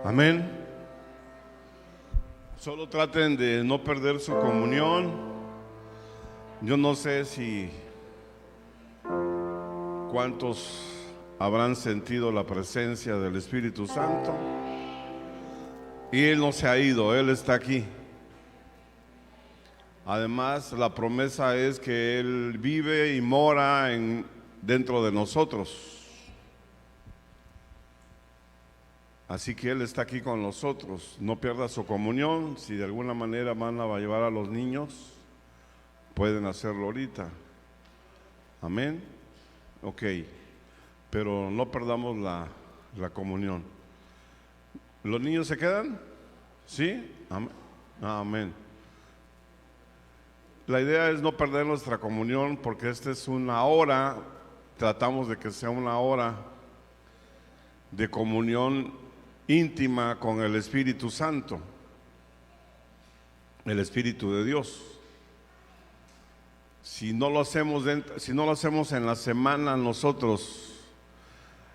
Amén. Solo traten de no perder su comunión. Yo no sé si cuántos habrán sentido la presencia del Espíritu Santo. Y Él no se ha ido, Él está aquí. Además, la promesa es que Él vive y mora dentro de nosotros. Así que Él está aquí con nosotros. No pierda su comunión. Si de alguna manera van a llevar a los niños, pueden hacerlo ahorita. Amén. Ok. Pero no perdamos la comunión. ¿Los niños se quedan? ¿Sí? Amén. Amén. La idea es no perder nuestra comunión, porque esta es una hora, tratamos de que sea una hora de comunión íntima con el Espíritu Santo, el Espíritu de Dios. Si no lo hacemos en la semana nosotros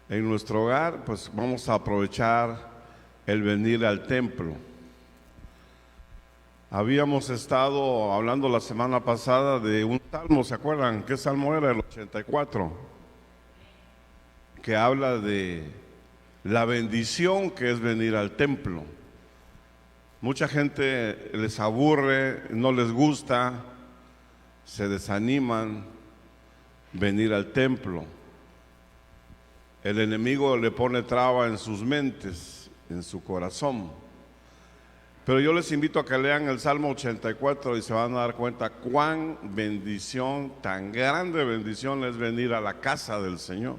en nuestro hogar, pues vamos a aprovechar el venir al templo. Habíamos estado hablando la semana pasada de un salmo, ¿se acuerdan? ¿Qué salmo era? El 84, que habla de la bendición que es venir al templo. Mucha gente les aburre, no les gusta, se desaniman venir al templo. El enemigo le pone traba en sus mentes, en su corazón. Pero yo les invito a que lean el Salmo 84 y se van a dar cuenta cuán bendición, tan grande bendición es venir a la casa del Señor.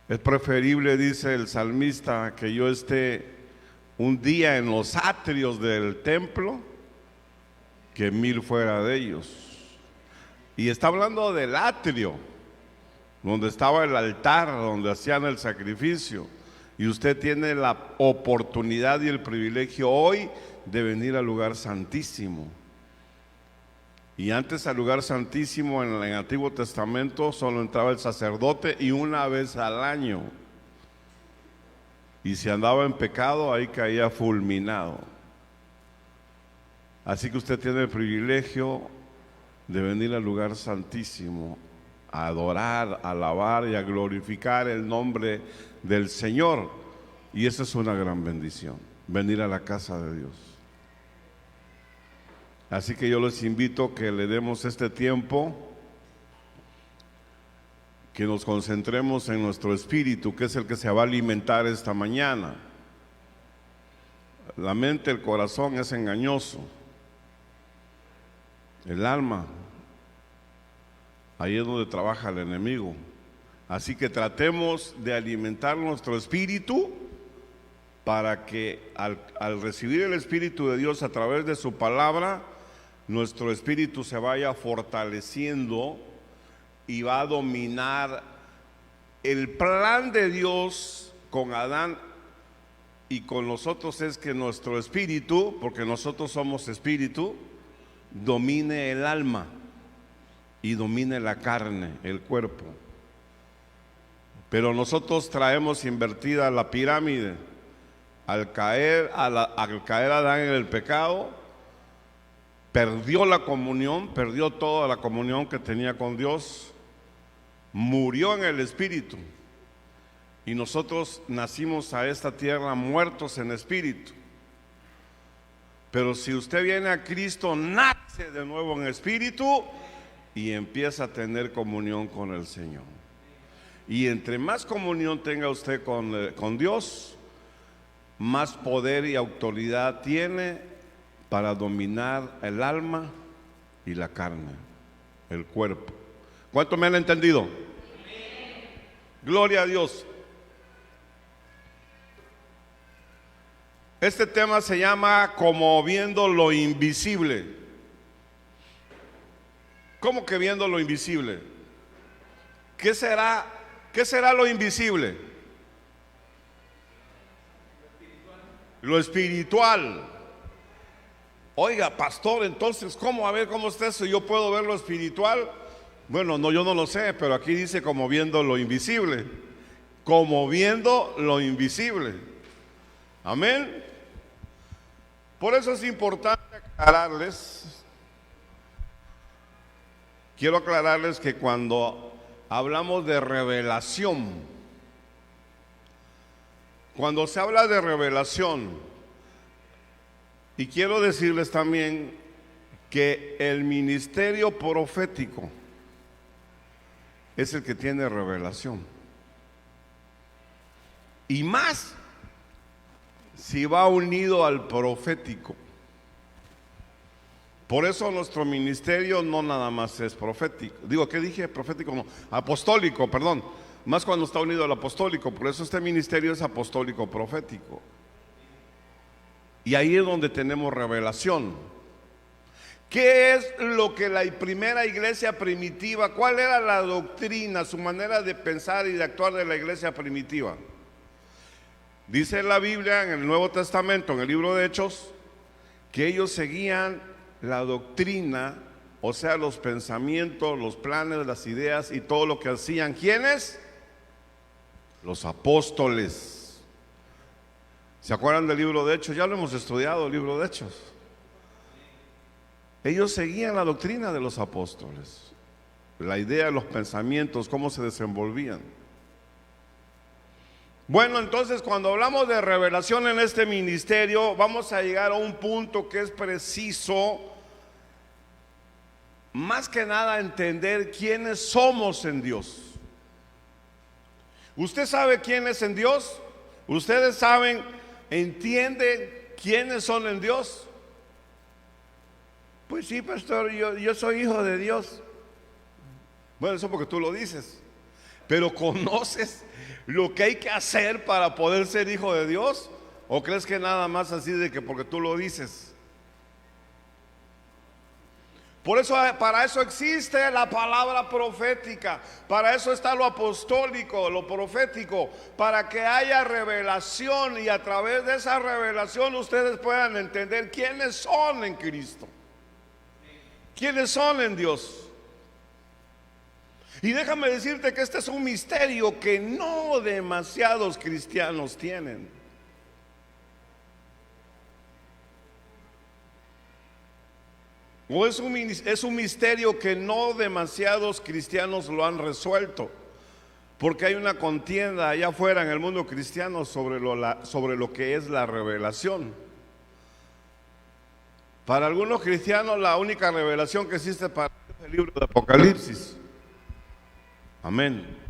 Es preferible, dice el salmista, que yo esté un día en los atrios del templo que 1000 fuera de ellos. Y está hablando del atrio, donde estaba el altar, donde hacían el sacrificio. Y usted tiene la oportunidad y el privilegio hoy de venir al lugar santísimo. Y antes al lugar santísimo en el Antiguo Testamento solo entraba el sacerdote y una vez al año. Y si andaba en pecado, ahí caía fulminado. Así que usted tiene el privilegio de venir al lugar santísimo a adorar, a alabar y a glorificar el nombre del Señor. Y esa es una gran bendición, venir a la casa de Dios. Así que yo les invito a que le demos este tiempo, que nos concentremos en nuestro espíritu, que es el que se va a alimentar esta mañana. La mente, el corazón es engañoso. El alma, ahí es donde trabaja el enemigo. Así que tratemos de alimentar nuestro espíritu para que al recibir el Espíritu de Dios a través de su palabra, nuestro espíritu se vaya fortaleciendo y va a dominar el plan de Dios con Adán y con nosotros. Es que nuestro espíritu, porque nosotros somos espíritu, domine el alma y domine la carne, el cuerpo. Pero nosotros traemos invertida la pirámide. Al caer Adán en el pecado, perdió la comunión, perdió toda la comunión que tenía con Dios, murió en el espíritu. Y nosotros nacimos a esta tierra muertos en espíritu. Pero si usted viene a Cristo, nace de nuevo en espíritu y empieza a tener comunión con el Señor. Y entre más comunión tenga usted con Dios, más poder y autoridad tiene para dominar el alma y la carne, el cuerpo. ¿Cuánto me han entendido? Gloria a Dios. Este tema se llama como viendo lo invisible. ¿Cómo que viendo lo invisible? ¿Qué será lo invisible? Lo espiritual. Oiga, pastor, entonces, ¿cómo? A ver, ¿cómo está eso? ¿Yo puedo ver lo espiritual? Bueno, no, yo no lo sé, pero aquí dice como viendo lo invisible. Como viendo lo invisible. Amén. Por eso es importante quiero aclararles que cuando hablamos de revelación, cuando se habla de revelación, y quiero decirles también que el ministerio profético es el que tiene revelación. Y más si va unido al profético. Por eso nuestro ministerio no nada más es profético. Digo, ¿qué dije? Profético no, apostólico, perdón. Más cuando está unido al apostólico. Por eso este ministerio es apostólico profético. Y ahí es donde tenemos revelación. ¿Qué es lo que la primera iglesia primitiva, cuál era la doctrina, su manera de pensar y de actuar de la iglesia primitiva? Dice la Biblia en el Nuevo Testamento, en el libro de Hechos, que ellos seguían la doctrina, o sea, los pensamientos, los planes, las ideas y todo lo que hacían. ¿Quiénes? Los apóstoles. ¿Se acuerdan del libro de Hechos? Ya lo hemos estudiado, el libro de Hechos. Ellos seguían la doctrina de los apóstoles, la idea, los pensamientos, cómo se desenvolvían. Bueno, entonces cuando hablamos de revelación en este ministerio, vamos a llegar a un punto que es preciso, más que nada entender quiénes somos en Dios. ¿Usted sabe quién es en Dios? ¿Ustedes saben, entienden quiénes son en Dios? Pues sí, pastor, yo soy hijo de Dios. Bueno, eso porque tú lo dices. Pero ¿conoces lo que hay que hacer para poder ser hijo de Dios? ¿O crees que nada más así de que porque tú lo dices? Por eso, para eso existe la palabra profética, para eso está lo apostólico, lo profético, para que haya revelación y a través de esa revelación ustedes puedan entender quiénes son en Cristo, quiénes son en Dios. Y déjame decirte que este es un misterio que no demasiados cristianos tienen. O es un misterio que no demasiados cristianos lo han resuelto, porque hay una contienda allá afuera en el mundo cristiano sobre lo que es la revelación. Para algunos cristianos la única revelación que existe para ellos es el libro de Apocalipsis. Amén.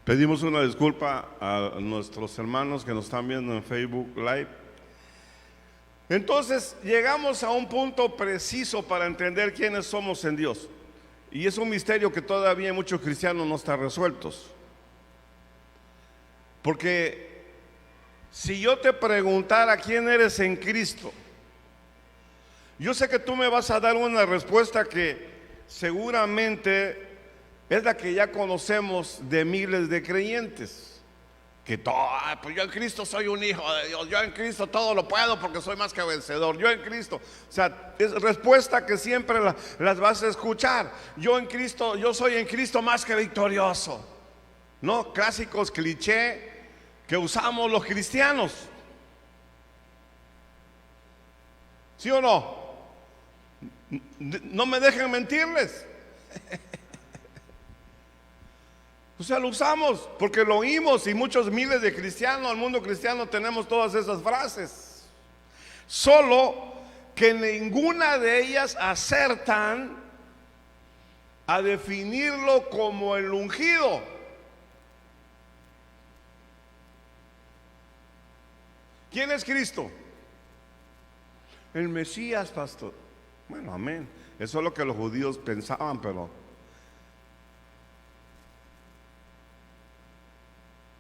Pedimos una disculpa a nuestros hermanos que nos están viendo en Facebook Live. Entonces llegamos a un punto preciso para entender quiénes somos en Dios. Y es un misterio que todavía muchos cristianos no están resueltos. Porque si yo te preguntara quién eres en Cristo, yo sé que tú me vas a dar una respuesta que seguramente es la que ya conocemos de miles de creyentes. Que pues yo en Cristo soy un hijo de Dios, yo en Cristo todo lo puedo porque soy más que vencedor, yo en Cristo. O sea, es respuesta que siempre las vas a escuchar. Yo en Cristo, yo soy en Cristo más que victorioso. ¿No? Clásicos cliché que usamos los cristianos. ¿Sí o no? No me dejen mentirles. O sea, lo usamos porque lo oímos y muchos miles de cristianos, al mundo cristiano tenemos todas esas frases. Solo que ninguna de ellas acertan a definirlo como el ungido. ¿Quién es Cristo? El Mesías, pastor. Bueno, amén. Eso es lo que los judíos pensaban, pero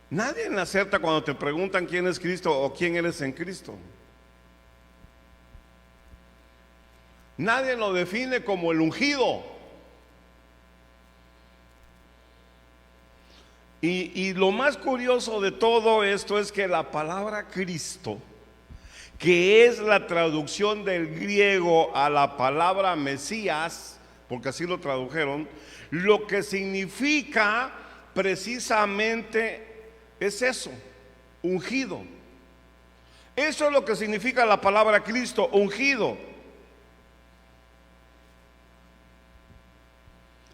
nadie acerta cuando te preguntan quién es Cristo o quién eres en Cristo. Nadie lo define como el ungido. Y lo más curioso de todo esto es que la palabra Cristo, que es la traducción del griego a la palabra Mesías, porque así lo tradujeron, lo que significa precisamente es eso, ungido. Eso es lo que significa la palabra Cristo, ungido.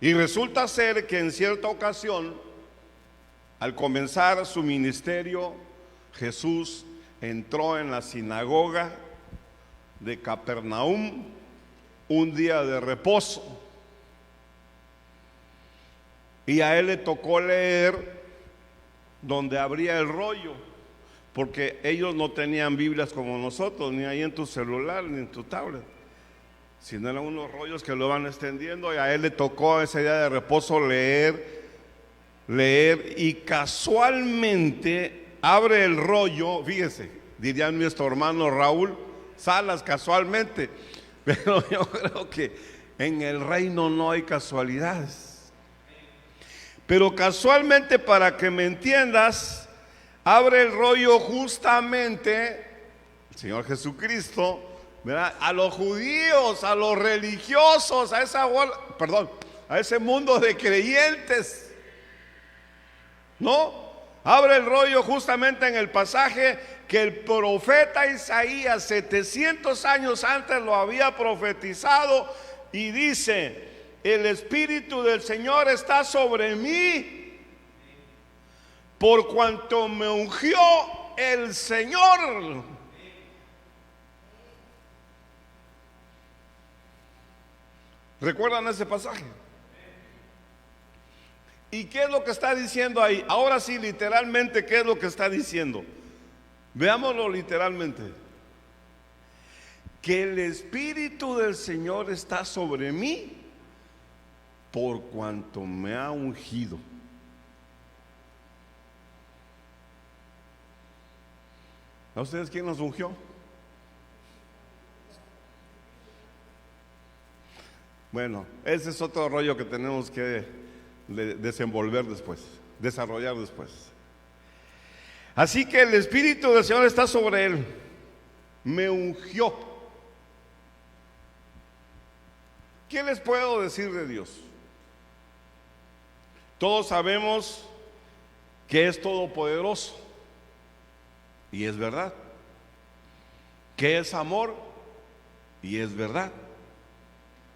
Y resulta ser que en cierta ocasión, al comenzar su ministerio, Jesús entró en la sinagoga de Capernaum un día de reposo. Y a él le tocó leer donde abría el rollo, porque ellos no tenían Biblias como nosotros, ni ahí en tu celular, ni en tu tablet, sino eran unos rollos que lo van extendiendo. Y a él le tocó ese día de reposo leer, y casualmente abre el rollo. Fíjese, diría nuestro hermano Raúl Salas, casualmente. Pero yo creo que en el reino no hay casualidades. Pero casualmente, para que me entiendas, abre el rollo justamente el Señor Jesucristo, ¿verdad?, a los judíos, a los religiosos, a ese mundo de creyentes. ¿No? Abre el rollo justamente en el pasaje que el profeta Isaías 700 años antes lo había profetizado, y dice: el Espíritu del Señor está sobre mí, por cuanto me ungió el Señor. ¿Recuerdan ese pasaje? ¿Y qué es lo que está diciendo ahí? Ahora sí, literalmente, ¿qué es lo que está diciendo? Veámoslo literalmente. Que el Espíritu del Señor está sobre mí, por cuanto me ha ungido. ¿A ustedes quién nos ungió? Bueno, ese es otro rollo que tenemos que desenvolver después, desarrollar después. Así que el Espíritu del Señor está sobre él, me ungió. ¿Qué les puedo decir de Dios? Todos sabemos que es todopoderoso, y es verdad. Que es amor, y es verdad.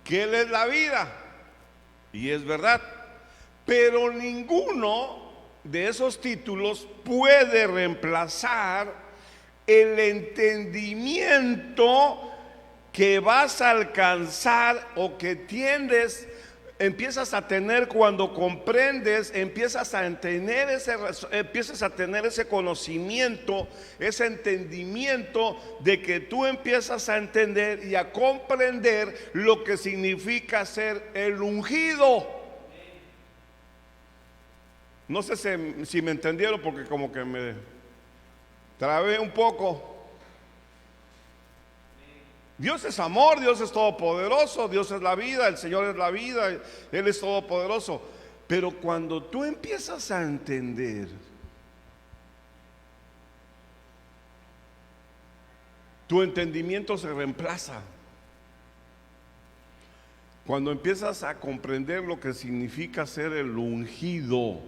Que Él es la vida, y es verdad. Pero ninguno de esos títulos puede reemplazar el entendimiento que vas a alcanzar, o que empiezas a tener cuando comprendes, empiezas a tener ese conocimiento, ese entendimiento de que tú empiezas a entender y a comprender lo que significa ser el ungido. No sé si me entendieron, porque como que me trabé un poco. Dios es amor, Dios es todopoderoso, Dios es la vida, el Señor es la vida, Él es todopoderoso. Pero cuando tú empiezas a entender, tu entendimiento se reemplaza. Cuando empiezas a comprender lo que significa ser el ungido.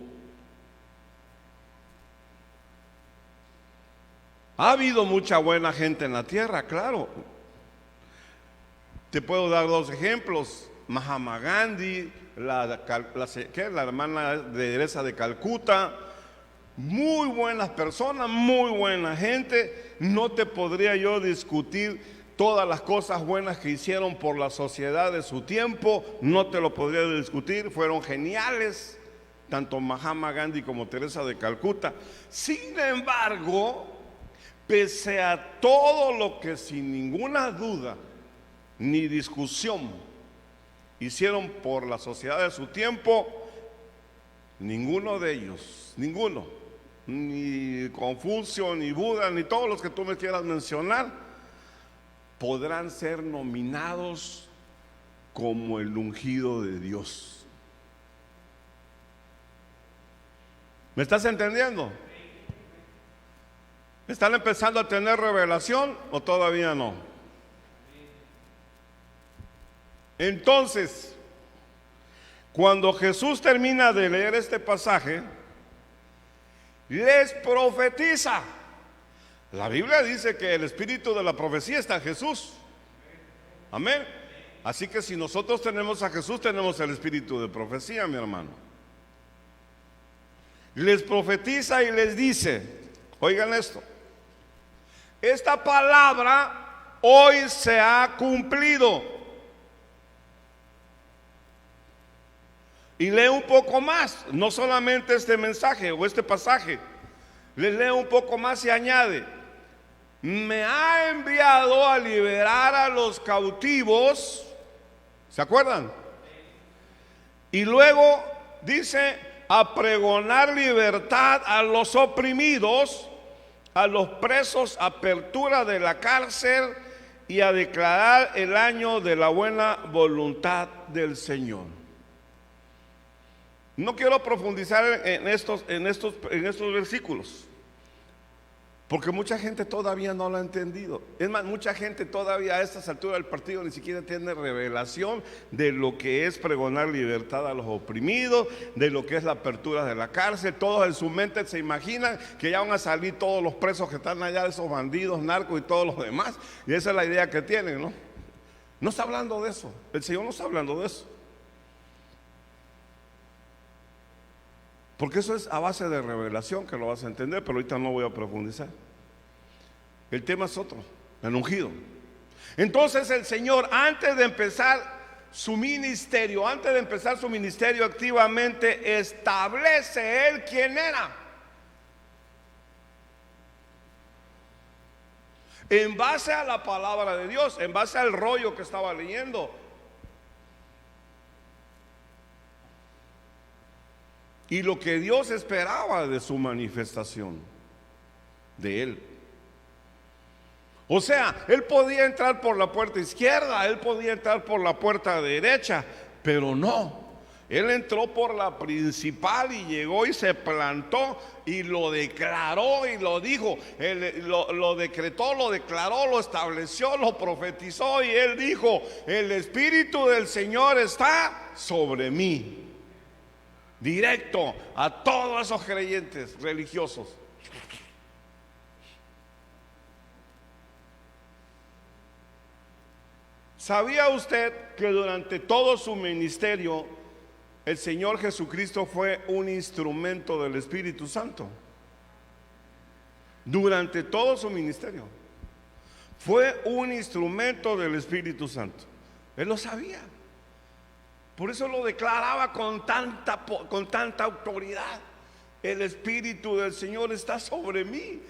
Ha habido mucha buena gente en la tierra, claro. Te puedo dar dos ejemplos: Mahatma Gandhi, la hermana de Teresa de Calcuta. Muy buenas personas, muy buena gente. No te podría yo discutir todas las cosas buenas que hicieron por la sociedad de su tiempo, no te lo podría discutir. Fueron geniales, tanto Mahatma Gandhi como Teresa de Calcuta. Sin embargo, pese a todo lo que sin ninguna duda ni discusión hicieron por la sociedad de su tiempo, ninguno de ellos, ni Confucio, ni Buda, ni todos los que tú me quieras mencionar, podrán ser nominados como el ungido de Dios. ¿Me estás entendiendo? ¿Están empezando a tener revelación o todavía no? Entonces, cuando Jesús termina de leer este pasaje, les profetiza. La Biblia dice que el espíritu de la profecía está en Jesús. Amén. Así que si nosotros tenemos a Jesús, tenemos el espíritu de profecía, mi hermano. Les profetiza y les dice, oigan esto, esta palabra hoy se ha cumplido. Y lee un poco más, no solamente este mensaje o este pasaje, le lee un poco más y añade, me ha enviado a liberar a los cautivos, ¿se acuerdan? Y luego dice, a pregonar libertad a los oprimidos, a los presos, apertura de la cárcel y a declarar el año de la buena voluntad del Señor. No quiero profundizar en estos versículos, porque mucha gente todavía no lo ha entendido. Es más, mucha gente todavía a estas alturas del partido ni siquiera tiene revelación de lo que es pregonar libertad a los oprimidos, de lo que es la apertura de la cárcel. Todos en su mente se imaginan que ya van a salir todos los presos que están allá, esos bandidos, narcos y todos los demás. Y esa es la idea que tienen, ¿no? No está hablando de eso. El Señor no está hablando de eso. Porque eso es a base de revelación que lo vas a entender, pero ahorita no voy a profundizar. El tema es otro, el ungido. Entonces el Señor, antes de empezar su ministerio activamente, establece Él quién era. En base a la palabra de Dios, en base al rollo que estaba leyendo. Y lo que Dios esperaba de su manifestación, de Él. O sea, Él podía entrar por la puerta izquierda, Él podía entrar por la puerta derecha, pero no. Él entró por la principal y llegó y se plantó y lo declaró y lo dijo. Él lo decretó, lo declaró, lo estableció, lo profetizó y Él dijo, el Espíritu del Señor está sobre mí. Directo a todos esos creyentes religiosos. ¿Sabía usted que durante todo su ministerio el Señor Jesucristo fue un instrumento del Espíritu Santo? Durante todo su ministerio fue un instrumento del Espíritu Santo. Él lo sabía. Por eso lo declaraba con tanta autoridad. El Espíritu del Señor está sobre mí.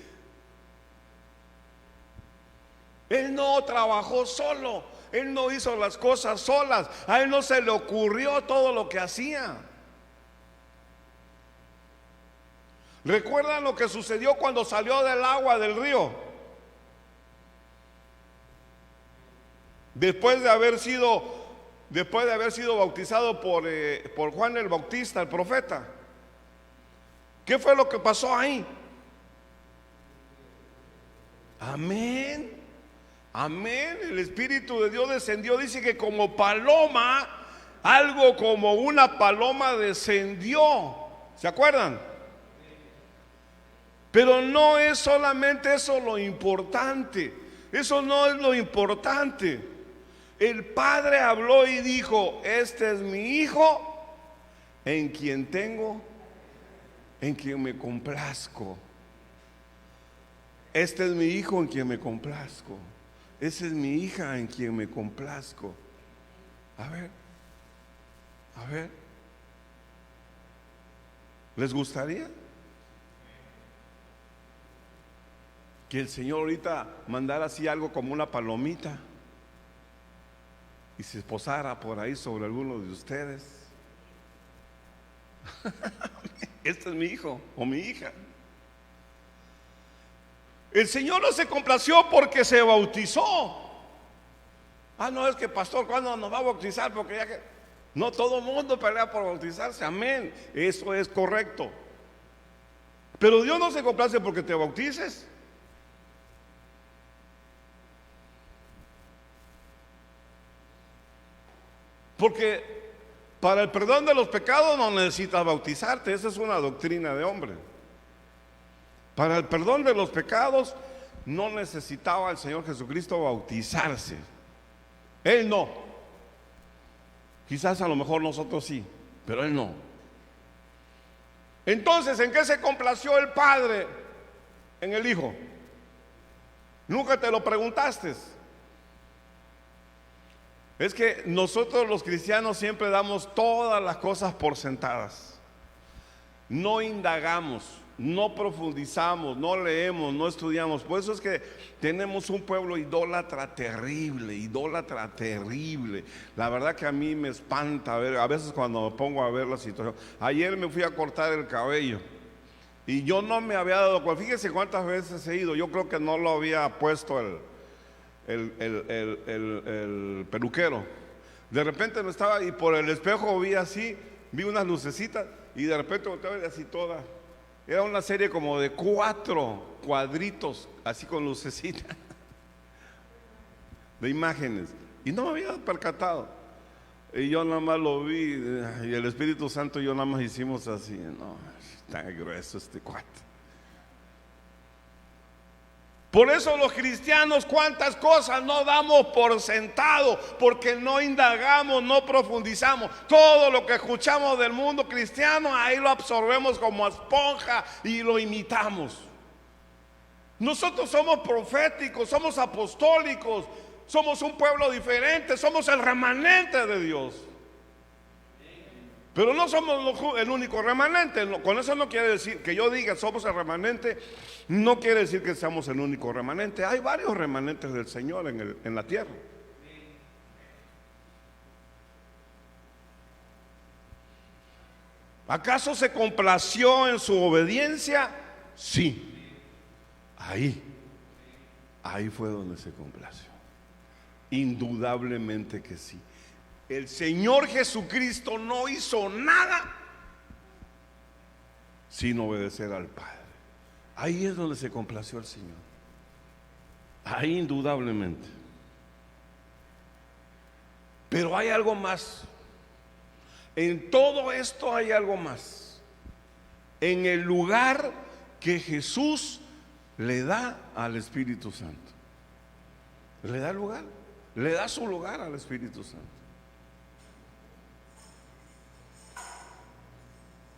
Él no trabajó solo. Él no hizo las cosas solas. A Él no se le ocurrió todo lo que hacía. ¿Recuerdan lo que sucedió cuando salió del agua del río? Después de haber sido bautizado por Juan el Bautista, el profeta. ¿Qué fue lo que pasó ahí? Amén. Amén. El Espíritu de Dios descendió, dice que como paloma, algo como una paloma descendió. ¿Se acuerdan? Pero no es solamente eso lo importante. Eso no es lo importante. El Padre habló y dijo, este es mi Hijo, en quien me complazco. Este es mi Hijo en quien me complazco. Esa es mi hija en quien me complazco. A ver. ¿Les gustaría que el Señor ahorita mandara así algo como una palomita y se posara por ahí sobre alguno de ustedes? Este es mi hijo o mi hija. El Señor no se complació porque se bautizó. Ah, no, es que pastor, ¿cuándo nos va a bautizar? Porque ya que no todo el mundo pelea por bautizarse, amén, eso es correcto. Pero Dios no se complace porque te bautices. Porque para el perdón de los pecados no necesitas bautizarte, esa es una doctrina de hombre. Para el perdón de los pecados no necesitaba el Señor Jesucristo bautizarse. Él no. Quizás a lo mejor nosotros sí, pero Él no. Entonces, ¿en qué se complació el Padre? En el Hijo. Nunca te lo preguntaste. Es que nosotros los cristianos siempre damos todas las cosas por sentadas. No indagamos, no profundizamos, no leemos, no estudiamos. Por eso es que tenemos un pueblo idólatra terrible, idólatra terrible. La verdad que a mí me espanta ver, a veces cuando me pongo a ver la situación. Ayer me fui a cortar el cabello y yo no me había dado cuenta. Fíjese cuántas veces he ido. Yo creo que no lo había puesto el peluquero. De repente no estaba y por el espejo vi así, vi unas lucecitas y de repente volteaba y así toda. Era una serie como de 4 cuadritos, así con lucecitas de imágenes. Y no me había percatado. Y yo nada más lo vi y el Espíritu Santo y yo nada más hicimos así. No, tan grueso este cuate. Por eso los cristianos cuántas cosas no damos por sentado, porque no indagamos, no profundizamos. Todo lo que escuchamos del mundo cristiano, ahí lo absorbemos como esponja y lo imitamos. Nosotros somos proféticos, somos apostólicos, somos un pueblo diferente, somos el remanente de Dios. Pero no somos el único remanente. Con eso no quiere decir que yo diga somos el remanente, no quiere decir que seamos el único remanente. Hay varios remanentes del Señor en la tierra. ¿Acaso se complació en su obediencia? Sí. Ahí fue donde se complació. Indudablemente que sí. El Señor Jesucristo no hizo nada sin obedecer al Padre. Ahí es donde se complació el Señor. Ahí indudablemente. Pero hay algo más. En todo esto hay algo más. En el lugar que Jesús le da al Espíritu Santo. Le da lugar. Le da su lugar al Espíritu Santo.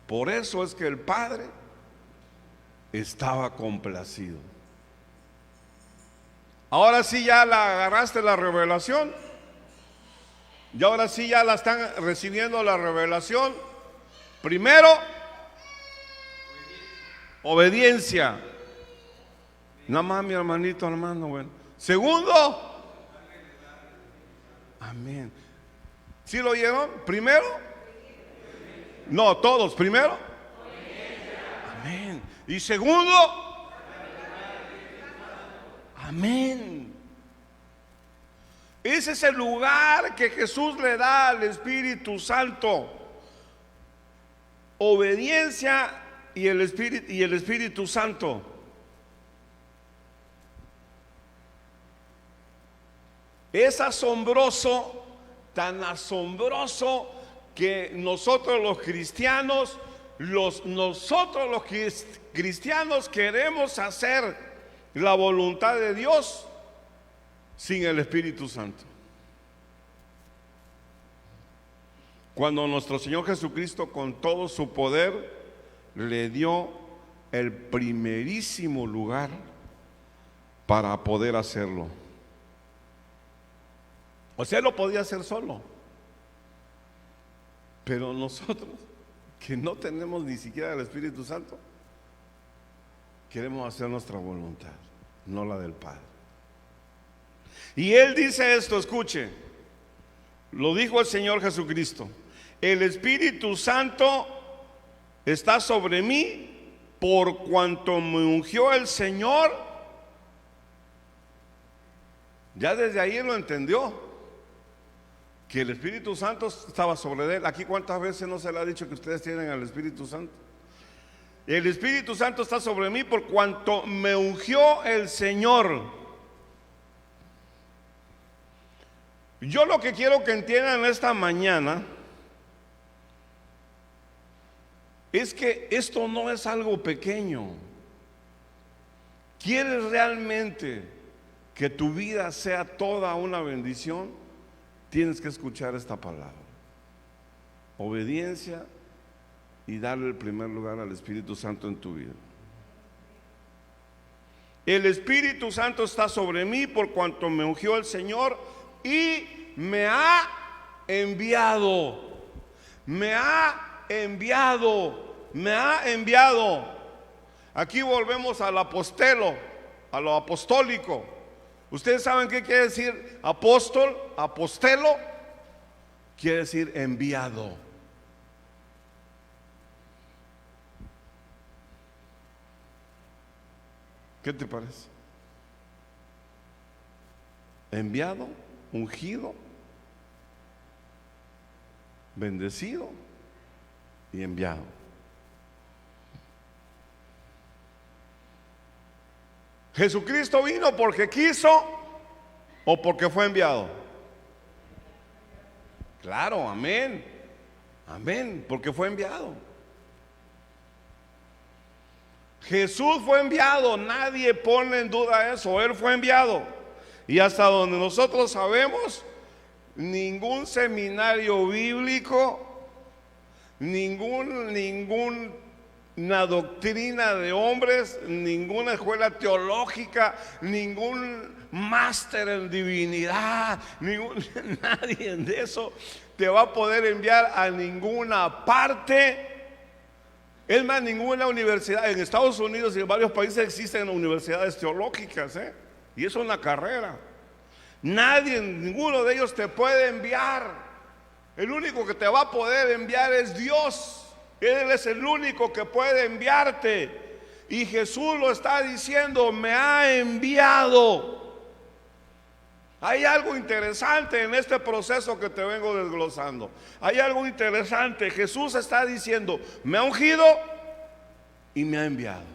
Por eso es que el Padre estaba complacido. Ahora sí ya la agarraste la revelación. Y ahora sí ya la están recibiendo la revelación. Primero, obediencia. Nada más mi hermanito, hermano, bueno. Segundo, amén. ¿Sí lo oyeron? Primero. No, todos. Primero, amén. Y segundo, amén. Ese es el lugar que Jesús le da al Espíritu Santo. Obediencia y el Espíritu Santo. Es asombroso, tan asombroso que nosotros los cristianos queremos hacer la voluntad de Dios sin el Espíritu Santo. Cuando nuestro Señor Jesucristo con todo su poder le dio el primerísimo lugar para poder hacerlo. O sea, lo podía hacer solo. Pero nosotros, que no tenemos ni siquiera el Espíritu Santo, queremos hacer nuestra voluntad, no la del Padre. Y Él dice esto, escuche, lo dijo el Señor Jesucristo: el Espíritu Santo está sobre mí por cuanto me ungió el Señor. Ya desde ahí lo entendió. que el Espíritu Santo estaba sobre él. Aquí, ¿cuántas veces no se le ha dicho que ustedes tienen al Espíritu Santo? El Espíritu Santo está sobre mí por cuanto me ungió el Señor. Yo lo que quiero que entiendan esta mañana es que esto no es algo pequeño. ¿Quieres realmente que tu vida sea toda una bendición? Tienes que escuchar esta palabra: obediencia y darle el primer lugar al Espíritu Santo en tu vida. El Espíritu Santo está sobre mí por cuanto me ungió el Señor y me ha enviado. Me ha enviado. Me ha enviado. Aquí volvemos al apostelo, a lo apostólico. ¿Ustedes saben qué quiere decir apóstol? Apostelo quiere decir enviado. ¿Qué te parece? Enviado, ungido, bendecido y enviado. ¿Jesucristo vino porque quiso o porque fue enviado? Claro, amén. Amén, porque fue enviado. Jesús fue enviado, nadie pone en duda eso. Él fue enviado. Y hasta donde nosotros sabemos, ningún seminario bíblico, ninguna doctrina de hombres, ninguna escuela teológica, ningún máster en divinidad, nadie de eso te va a poder enviar a ninguna parte. Es más, ninguna universidad. En Estados Unidos y en varios países existen universidades teológicas, y es una carrera. Nadie, ninguno de ellos te puede enviar. El único que te va a poder enviar es Dios. Él es el único que puede enviarte. Y Jesús lo está diciendo: me ha enviado. Hay algo interesante en este proceso que te vengo desglosando. Hay algo interesante. Jesús está diciendo: me ha ungido y me ha enviado.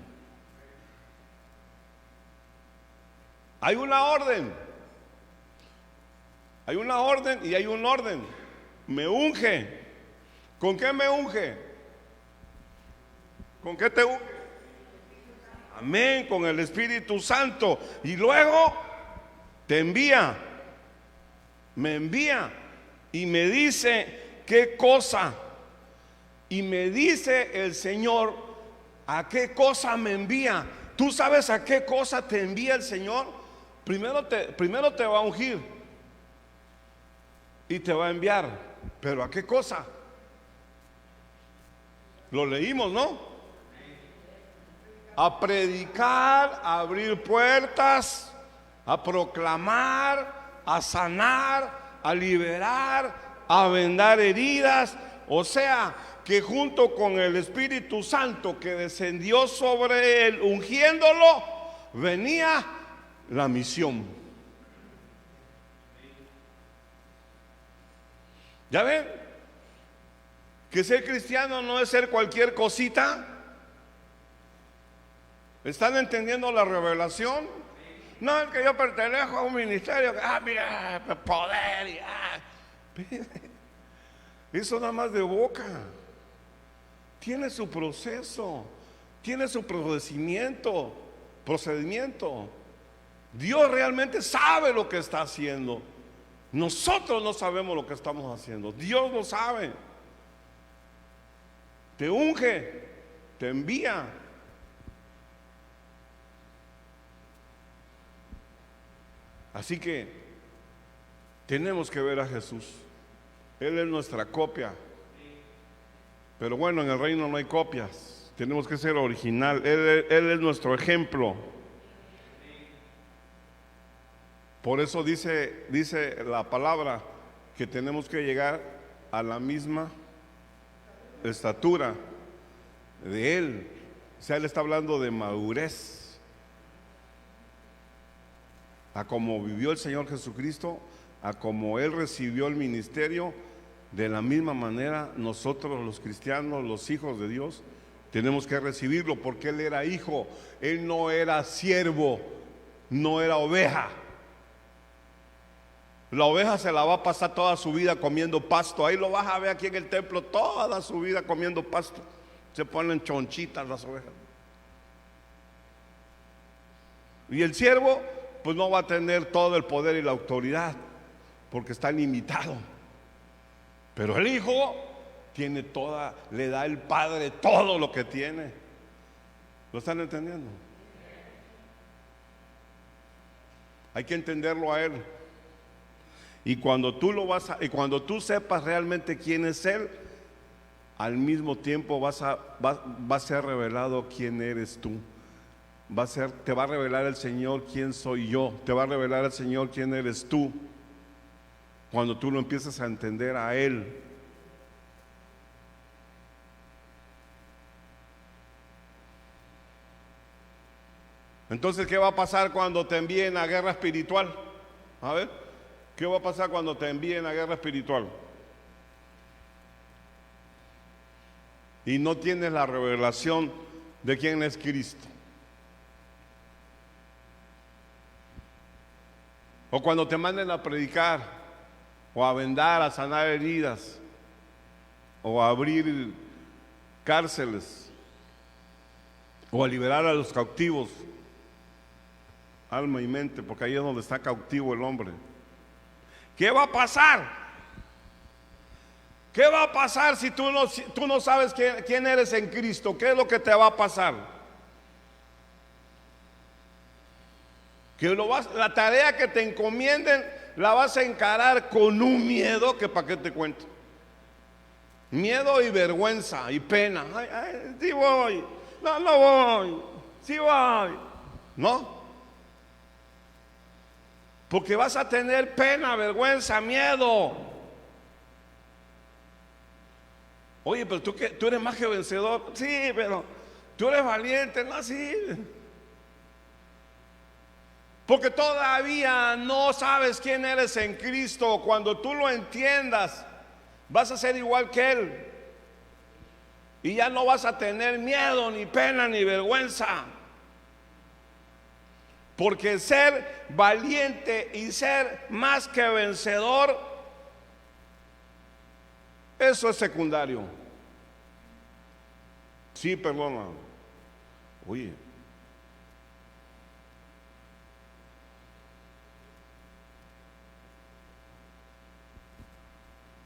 Hay una orden. Hay una orden y hay un orden. Me unge. ¿Con qué me unge? ¿Con qué te unge? Amén, con el Espíritu Santo. Y luego te envía, me envía y me dice qué cosa. Y me dice el Señor a qué cosa me envía. ¿Tú sabes a qué cosa te envía el Señor? Primero te va a ungir y te va a enviar. ¿Pero a qué cosa? Lo leímos, ¿no? A predicar, a abrir puertas, a proclamar, a sanar, a liberar, a vendar heridas. O sea, que junto con el Espíritu Santo que descendió sobre él, ungiéndolo, venía la misión. ¿Ya ven? Que ser cristiano no es ser cualquier cosita. ¿Están entendiendo la revelación? No es que yo pertenezco a un ministerio que, mira, poder eso nada más de boca. Tiene su proceso, tiene su procedimiento. Dios realmente sabe lo que está haciendo. Nosotros no sabemos lo que estamos haciendo. Dios lo sabe. Te unge, te envía. Así que tenemos que ver a Jesús. Él es nuestra copia. Pero bueno, en el reino no hay copias. Tenemos que ser original. Él es nuestro ejemplo. Por eso dice la palabra que tenemos que llegar a la misma estatura de Él. O sea, Él está hablando de madurez. A como vivió el Señor Jesucristo, a como Él recibió el ministerio, de la misma manera nosotros los cristianos, los hijos de Dios, tenemos que recibirlo, porque Él era hijo, Él no era siervo, no era oveja. La oveja se la va a pasar toda su vida comiendo pasto. Ahí lo vas a ver aquí en el templo, toda su vida comiendo pasto. Se ponen chonchitas las ovejas. Y el siervo pues no va a tener todo el poder y la autoridad, porque está limitado. Pero el hijo tiene toda, le da el padre todo lo que tiene. ¿Lo están entendiendo? Hay que entenderlo a Él. Y cuando tú sepas realmente quién es Él, al mismo tiempo va a ser revelado quién eres tú. Te va a revelar el Señor quién soy yo. Te va a revelar el Señor quién eres tú, cuando tú lo empiezas a entender a Él. Entonces, ¿qué va a pasar cuando te envíen a guerra espiritual? A ver, ¿qué va a pasar cuando te envíen a guerra espiritual? Y no tienes la revelación de quién es Cristo. O cuando te manden a predicar, o a vendar, a sanar heridas, o a abrir cárceles, o a liberar a los cautivos, alma y mente, porque ahí es donde está cautivo el hombre. ¿Qué va a pasar? ¿Qué va a pasar si tú no sabes quién eres en Cristo? ¿Qué es lo que te va a pasar? Que la tarea que te encomienden la vas a encarar con un miedo que para qué te cuento. Miedo y vergüenza y pena. Ay, ay, sí voy. No, no voy. Sí voy. ¿No? Porque vas a tener pena, vergüenza, miedo. Oye, pero tú eres más que vencedor. Sí, pero tú eres valiente. No, sí. Porque todavía no sabes quién eres en Cristo. Cuando tú lo entiendas, vas a ser igual que Él. Y ya no vas a tener miedo, ni pena, ni vergüenza. Porque ser valiente y ser más que vencedor, eso es secundario. Sí, perdona. Oye,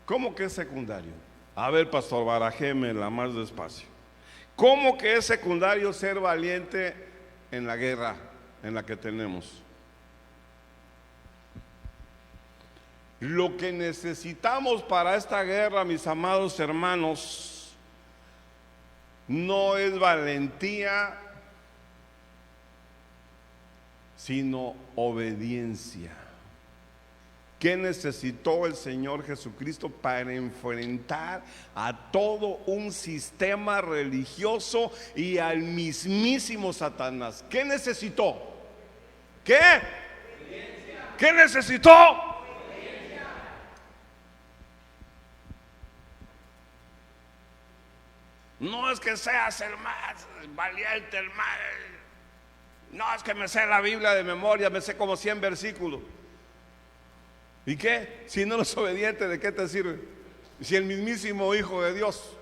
¿cómo que es secundario? A ver, pastor, barajémela más despacio. ¿Cómo que es secundario ser valiente en la guerra en la que tenemos? Lo que necesitamos para esta guerra, mis amados hermanos, no es valentía, sino obediencia. ¿Qué necesitó el Señor Jesucristo para enfrentar a todo un sistema religioso y al mismísimo Satanás? ¿Qué necesitó? ¿Qué? ¿Qué necesitó? No es que seas el más valiente, el más... No es que me sé la Biblia de memoria, me sé como 100 versículos. ¿Y qué? Si no eres obediente, ¿de qué te sirve? Si el mismísimo Hijo de Dios.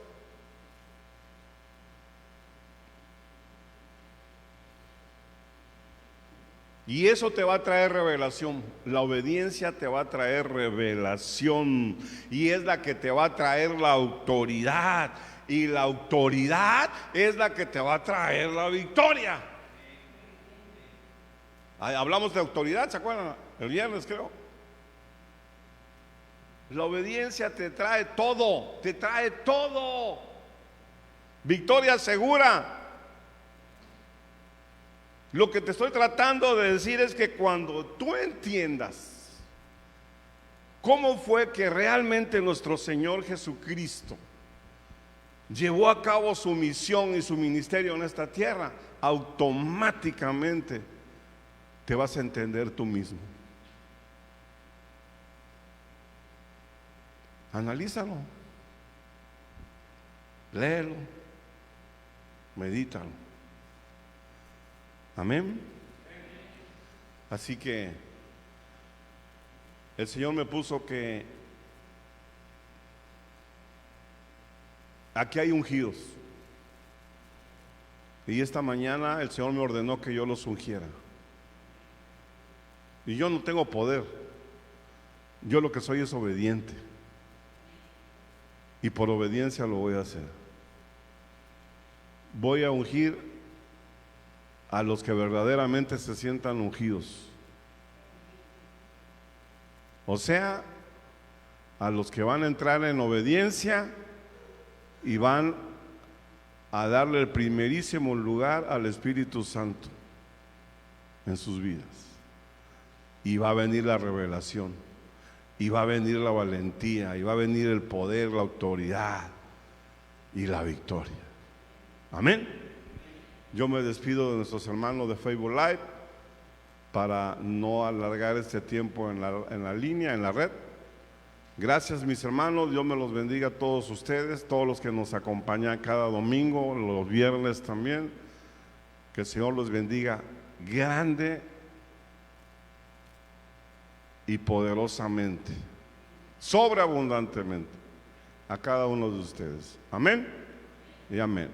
Y eso te va a traer revelación. La obediencia te va a traer revelación. Y es la que te va a traer la autoridad. Y la autoridad es la que te va a traer la victoria. Hablamos de autoridad, ¿se acuerdan? El viernes, creo. La obediencia te trae todo, te trae todo. Victoria segura. Lo que te estoy tratando de decir es que cuando tú entiendas cómo fue que realmente nuestro Señor Jesucristo llevó a cabo su misión y su ministerio en esta tierra, automáticamente te vas a entender tú mismo. Analízalo, léelo, medítalo. Amén. Así que el Señor me puso que aquí hay ungidos. Y esta mañana el Señor me ordenó que yo los ungiera. Y yo no tengo poder. Yo lo que soy es obediente. Y por obediencia lo voy a hacer. Voy a ungir a los que verdaderamente se sientan ungidos. O sea, a los que van a entrar en obediencia y van a darle el primerísimo lugar al Espíritu Santo en sus vidas. Y va a venir la revelación, y va a venir la valentía, y va a venir el poder, la autoridad y la victoria. Amén. Yo me despido de nuestros hermanos de Facebook Live para no alargar este tiempo en la línea, en la red. Gracias, mis hermanos. Dios me los bendiga a todos ustedes, todos los que nos acompañan cada domingo, los viernes también. Que el Señor los bendiga grande y poderosamente, sobreabundantemente a cada uno de ustedes. Amén y amén.